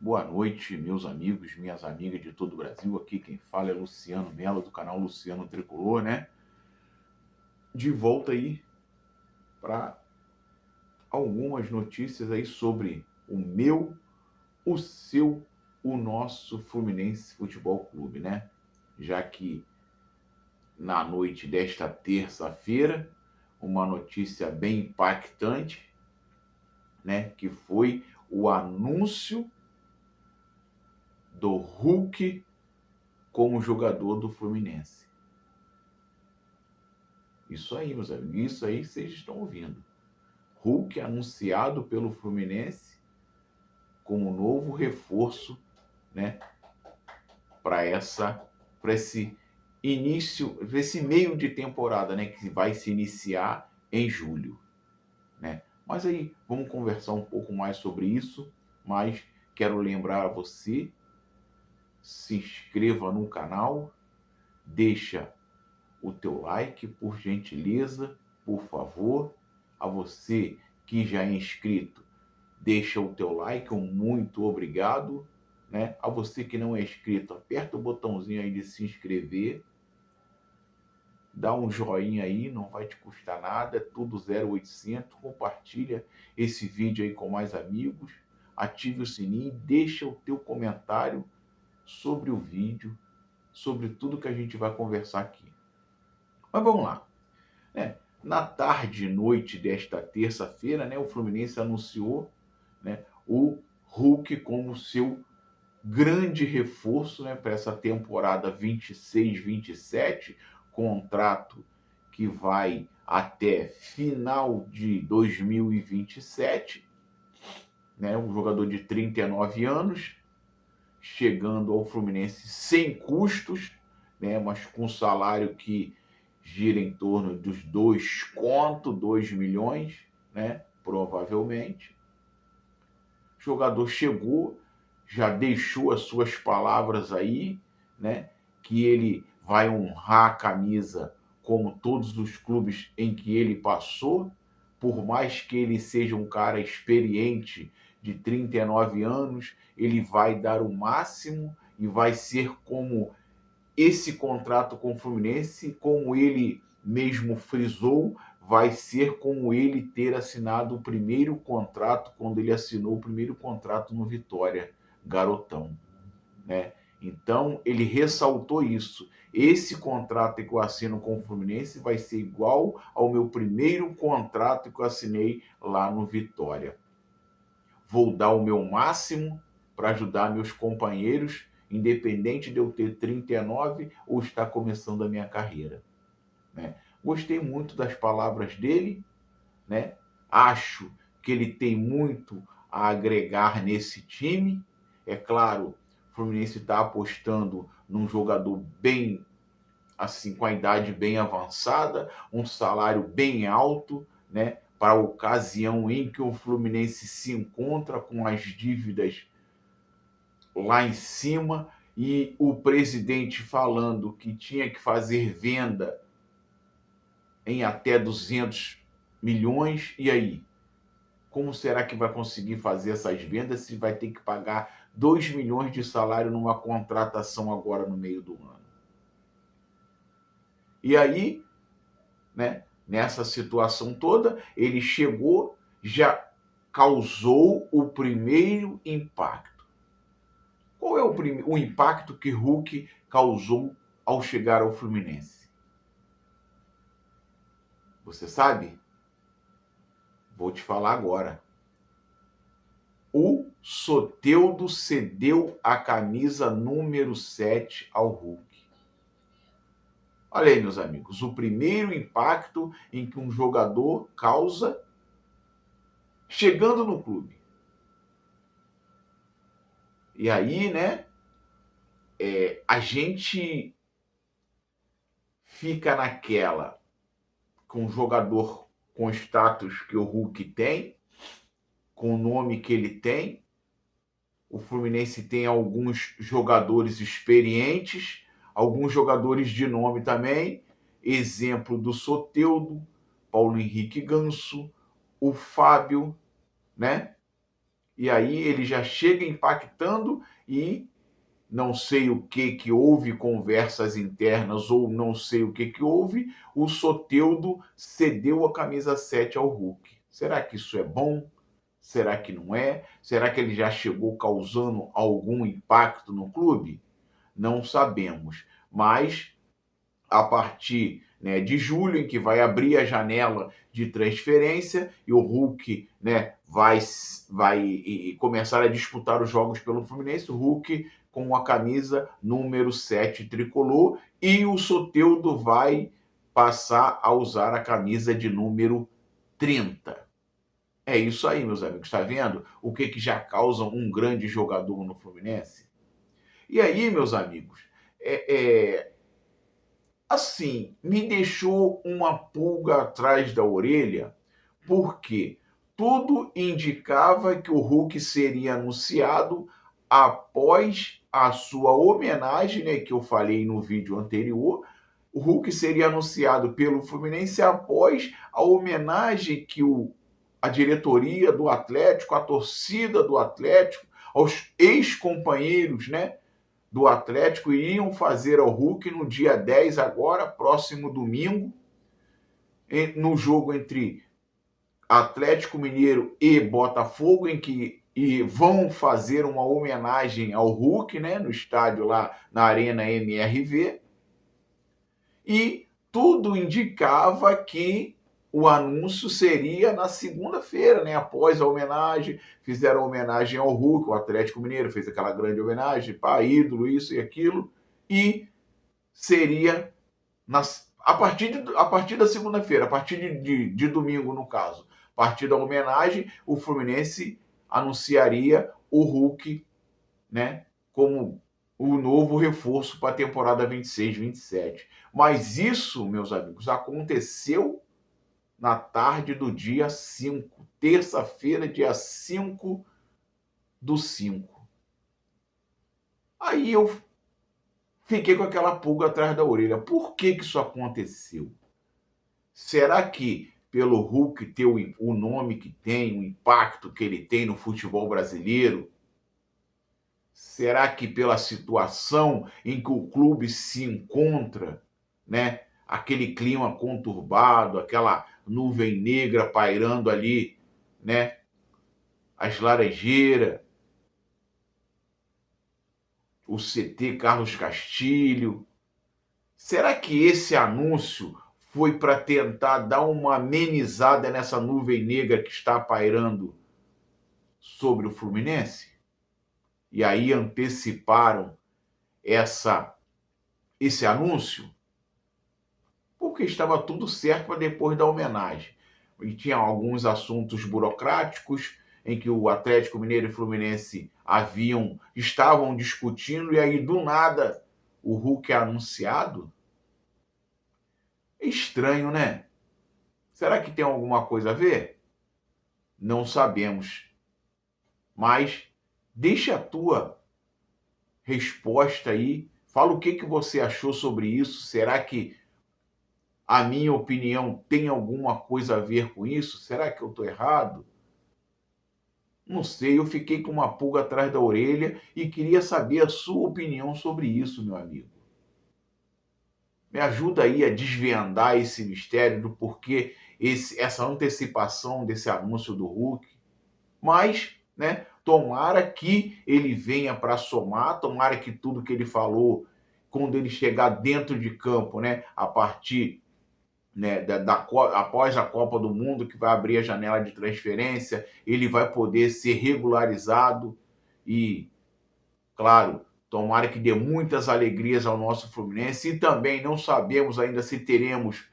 Boa noite, meus amigos, minhas amigas de todo o Brasil. Aqui quem fala é Luciano Mello, do canal Luciano Tricolor, né? De volta aí para algumas notícias aí sobre o meu, o seu, o nosso Fluminense Futebol Clube, né? Já que na noite desta terça-feira, uma notícia bem impactante, né? Que foi o anúncio do Hulk como jogador do Fluminense. Isso aí, meus amigos, isso aí vocês estão ouvindo. Hulk anunciado pelo Fluminense como novo reforço, né, para esse início, esse meio de temporada, né, que vai se iniciar em julho, né? Mas aí vamos conversar um pouco mais sobre isso, mas quero lembrar a você, se inscreva no canal, deixa o teu like, por gentileza, por favor. A você que já é inscrito, deixa o teu like, um muito obrigado, né? A você que não é inscrito, aperta o botãozinho aí de se inscrever, dá um joinha aí, não vai te custar nada, é tudo 0800, compartilha esse vídeo aí com mais amigos, ative o sininho, deixa o teu comentário sobre o vídeo, sobre tudo que a gente vai conversar aqui. Mas vamos lá. Na tarde e noite desta terça-feira, né, o Fluminense anunciou, né, o Hulk como seu grande reforço, né, para essa temporada 26-27, contrato que vai até final de 2027, né, um jogador de 39 anos, chegando ao Fluminense sem custos, né, mas com salário que gira em torno dos 2 milhões, né, provavelmente. O jogador chegou, já deixou as suas palavras aí, né, que ele vai honrar a camisa como todos os clubes em que ele passou, por mais que ele seja um cara experiente de 39 anos, ele vai dar o máximo e vai ser como esse contrato com o Fluminense, como ele mesmo frisou, vai ser como ele ter assinado o primeiro contrato, quando ele assinou o primeiro contrato no Vitória, garotão, né? Então, ele ressaltou isso. Esse contrato que eu assino com o Fluminense vai ser igual ao meu primeiro contrato que eu assinei lá no Vitória. Vou dar o meu máximo para ajudar meus companheiros, independente de eu ter 39 ou estar começando a minha carreira, né? Gostei muito das palavras dele, né? Acho que ele tem muito a agregar nesse time. É claro, o Fluminense está apostando num jogador bem, assim, com a idade bem avançada, um salário bem alto, né? Para a ocasião em que o Fluminense se encontra com as dívidas lá em cima e o presidente falando que tinha que fazer venda em até 200 milhões. E aí? Como será que vai conseguir fazer essas vendas se vai ter que pagar 2 milhões de salário numa contratação agora no meio do ano? E aí, né, nessa situação toda, ele chegou, já causou o primeiro impacto. Qual é o impacto que Hulk causou ao chegar ao Fluminense? Você sabe? Vou te falar agora. O Soteldo cedeu a camisa número 7 ao Hulk. Olha aí, meus amigos, o primeiro impacto em que um jogador causa chegando no clube. E aí, né, a gente fica naquela, com um jogador com o status que o Hulk tem, com o nome que ele tem. O Fluminense tem alguns jogadores experientes, alguns jogadores de nome também. Exemplo do Soteldo, Paulo Henrique Ganso, o Fábio, né? E aí ele já chega impactando e não sei o que houve, conversas internas ou não sei o que houve, o Soteldo cedeu a camisa 7 ao Hulk. Será que isso é bom? Será que não é? Será que ele já chegou causando algum impacto no clube? Não sabemos. Mas a partir, né, de julho, em que vai abrir a janela de transferência e o Hulk, né, vai começar a disputar os jogos pelo Fluminense, o Hulk com a camisa número 7 tricolor, e o Soteldo vai passar a usar a camisa de número 30. É isso aí, meus amigos. Está vendo o que já causa um grande jogador no Fluminense? E aí, meus amigos, assim, me deixou uma pulga atrás da orelha, porque tudo indicava que o Hulk seria anunciado após a sua homenagem, né, que eu falei no vídeo anterior. O Hulk seria anunciado pelo Fluminense após a homenagem que a diretoria do Atlético, a torcida do Atlético, aos ex-companheiros, né, do Atlético iriam fazer ao Hulk no dia 10 agora, próximo domingo, no jogo entre Atlético Mineiro e Botafogo, em que vão fazer uma homenagem ao Hulk, né, no estádio lá na Arena MRV. E tudo indicava que o anúncio seria na segunda-feira, né? Após a homenagem, fizeram a homenagem ao Hulk, o Atlético Mineiro fez aquela grande homenagem, pá, ídolo, isso e aquilo, e seria a partir da segunda-feira, a partir de domingo, no caso, a partir da homenagem, o Fluminense anunciaria o Hulk, né, como o novo reforço para a temporada 26-27. Mas isso, meus amigos, aconteceu na tarde do dia 5, terça-feira, dia 5/5. Aí eu fiquei com aquela pulga atrás da orelha. Por que isso aconteceu? Será que pelo Hulk ter o nome que tem, o impacto que ele tem no futebol brasileiro, será que pela situação em que o clube se encontra, né? Aquele clima conturbado, aquela nuvem negra pairando ali, né? As Laranjeiras, o CT Carlos Castilho. Será que esse anúncio foi para tentar dar uma amenizada nessa nuvem negra que está pairando sobre o Fluminense? E aí anteciparam esse anúncio? Porque estava tudo certo para depois da homenagem. E tinha alguns assuntos burocráticos em que o Atlético Mineiro e o Fluminense estavam discutindo, e aí do nada o Hulk é anunciado. É estranho, né? Será que tem alguma coisa a ver? Não sabemos. Mas deixa a tua resposta aí. Fala o que você achou sobre isso. Será que a minha opinião tem alguma coisa a ver com isso? Será que eu estou errado? Não sei, eu fiquei com uma pulga atrás da orelha e queria saber a sua opinião sobre isso, meu amigo. Me ajuda aí a desvendar esse mistério do porquê essa antecipação desse anúncio do Hulk. Mas, né, tomara que ele venha para somar, tomara que tudo que ele falou, quando ele chegar dentro de campo, né, a partir, né, após a Copa do Mundo, que vai abrir a janela de transferência, ele vai poder ser regularizado e, claro, tomara que dê muitas alegrias ao nosso Fluminense. E também não sabemos ainda se teremos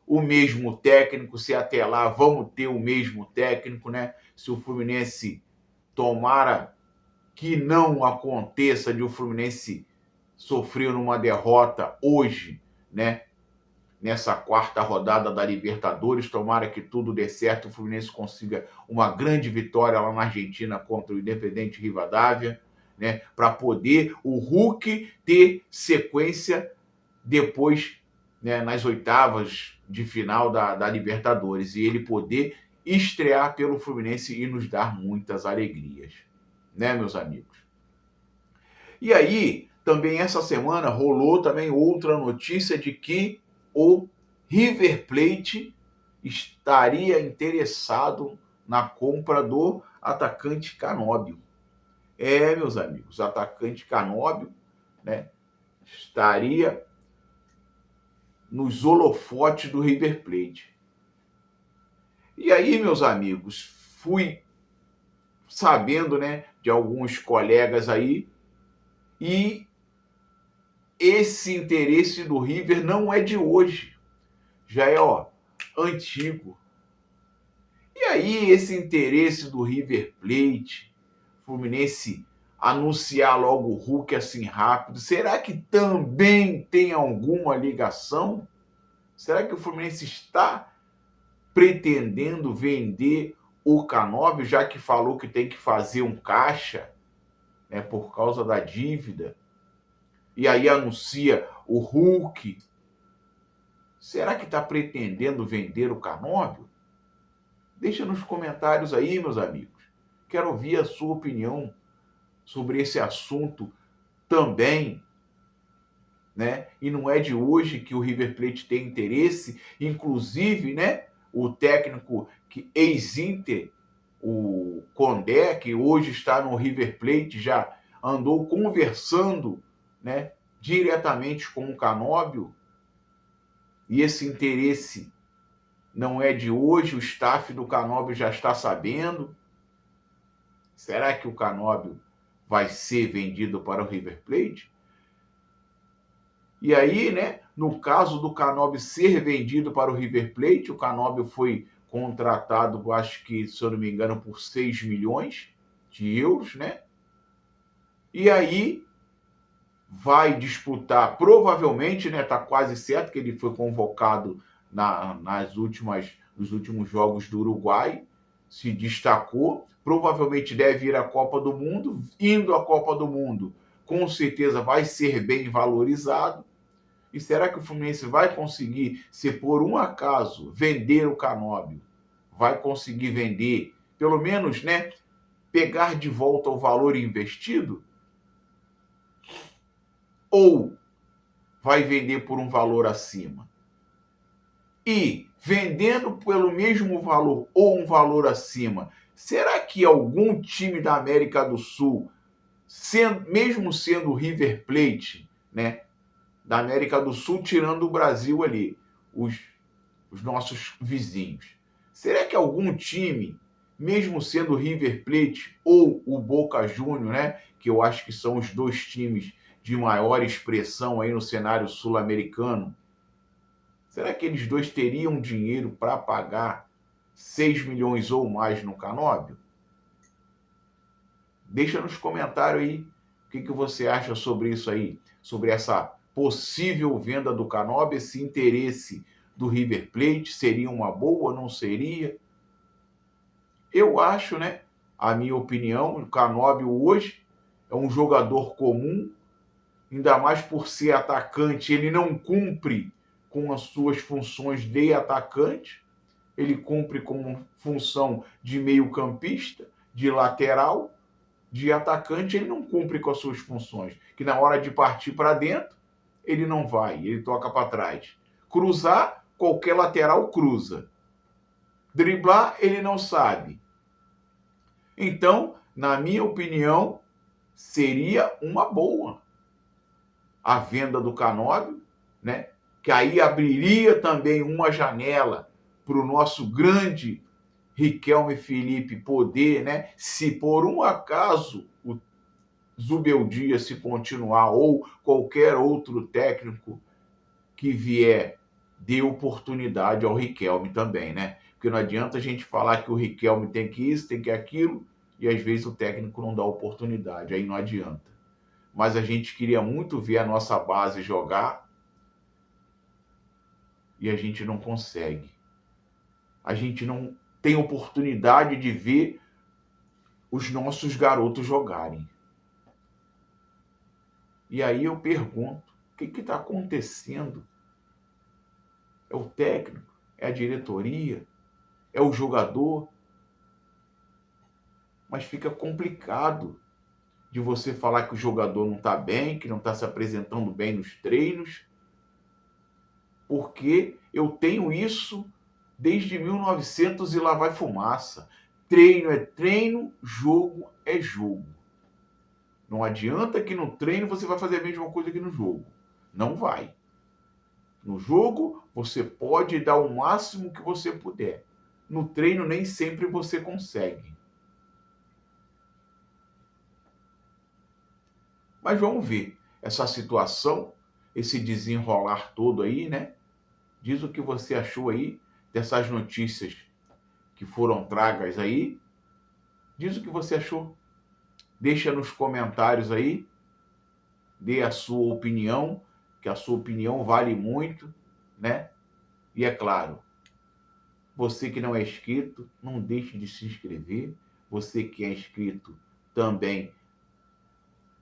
o mesmo técnico, se até lá vamos ter o mesmo técnico, né? Se o Fluminense, tomara que não aconteça de o Fluminense sofrer uma derrota hoje, né? Nessa quarta rodada da Libertadores, tomara que tudo dê certo, o Fluminense consiga uma grande vitória lá na Argentina contra o Independente Rivadavia, né? Para poder o Hulk ter sequência depois, né, nas oitavas de final da Libertadores, e ele poder estrear pelo Fluminense e nos dar muitas alegrias, né, meus amigos? E aí, também essa semana rolou também outra notícia de que o River Plate estaria interessado na compra do atacante Canóbio. Meus amigos, o atacante Canóbio, né, estaria nos holofotes do River Plate. E aí, meus amigos, fui sabendo, né, de alguns colegas aí, e esse interesse do River não é de hoje, já é, antigo. E aí, esse interesse do River Plate, Fluminense anunciar logo o Hulk assim rápido, será que também tem alguma ligação? Será que o Fluminense está pretendendo vender o Canóbio, já que falou que tem que fazer um caixa, né, por causa da dívida? E aí anuncia o Hulk. Será que está pretendendo vender o Canóbio? Deixa nos comentários aí, meus amigos. Quero ouvir a sua opinião sobre esse assunto também, né? E não é de hoje que o River Plate tem interesse, inclusive, né, o técnico que ex-Inter, o Condé, que hoje está no River Plate, já andou conversando, né, diretamente com o Canóbio, e esse interesse não é de hoje, o staff do Canóbio já está sabendo. Será que o Canóbio vai ser vendido para o River Plate? E aí, né, no caso do Canóbio ser vendido para o River Plate, o Canóbio foi contratado, acho que, se eu não me engano, por 6 milhões de euros, né? E aí vai disputar, provavelmente, né, tá quase certo que ele foi convocado nos últimos jogos do Uruguai, se destacou, provavelmente deve ir à Copa do Mundo, indo à Copa do Mundo, com certeza vai ser bem valorizado. E será que o Fluminense vai conseguir, se por um acaso vender o Canóbio, vai conseguir vender, pelo menos, né, pegar de volta o valor investido? Ou vai vender por um valor acima? E vendendo pelo mesmo valor ou um valor acima, será que algum time da América do Sul, mesmo sendo o River Plate, né, da América do Sul, tirando o Brasil ali, os nossos vizinhos, será que algum time, mesmo sendo o River Plate ou o Boca Juniors, né, que eu acho que são os dois times de maior expressão aí no cenário sul-americano, será que eles dois teriam dinheiro para pagar 6 milhões ou mais no Canóbio? Deixa nos comentários aí o que você acha sobre isso aí, sobre essa possível venda do Canóbio, esse interesse do River Plate, seria uma boa, não seria? Eu acho, né, a minha opinião, o Canóbio hoje é um jogador comum, ainda mais por ser atacante, ele não cumpre com as suas funções de atacante, ele cumpre com função de meio-campista, de lateral, de atacante, ele não cumpre com as suas funções, que na hora de partir para dentro, ele não vai, ele toca para trás. Cruzar, qualquer lateral cruza. Driblar, ele não sabe. Então, na minha opinião, seria uma boa a venda do Canóbio, né? Que aí abriria também uma janela para o nosso grande Riquelme Felipe poder, né? Se por um acaso o Zubeldia se continuar ou qualquer outro técnico que vier, dê oportunidade ao Riquelme também, né? Porque não adianta a gente falar que o Riquelme tem que isso, tem que aquilo, e às vezes o técnico não dá oportunidade, aí não adianta. Mas a gente queria muito ver a nossa base jogar e a gente não consegue. A gente não tem oportunidade de ver os nossos garotos jogarem. E aí eu pergunto, o que está acontecendo? É o técnico? É a diretoria? É o jogador? Mas fica complicado de você falar que o jogador não está bem, que não está se apresentando bem nos treinos, porque eu tenho isso desde 1900 e lá vai fumaça. Treino é treino, jogo é jogo. Não adianta que no treino você vai fazer a mesma coisa que no jogo. Não vai. No jogo, você pode dar o máximo que você puder. No treino, nem sempre você consegue. Mas vamos ver essa situação, esse desenrolar todo aí, né? Diz o que você achou aí dessas notícias que foram tragas aí. Diz o que você achou. Deixa nos comentários aí. Dê a sua opinião, que a sua opinião vale muito, né? E é claro, você que não é inscrito, não deixe de se inscrever. Você que é inscrito também,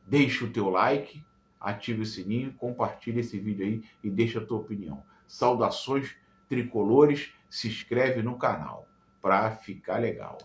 deixe o teu like, ative o sininho, compartilhe esse vídeo aí e deixa a tua opinião. Saudações tricolores, se inscreve no canal para ficar legal.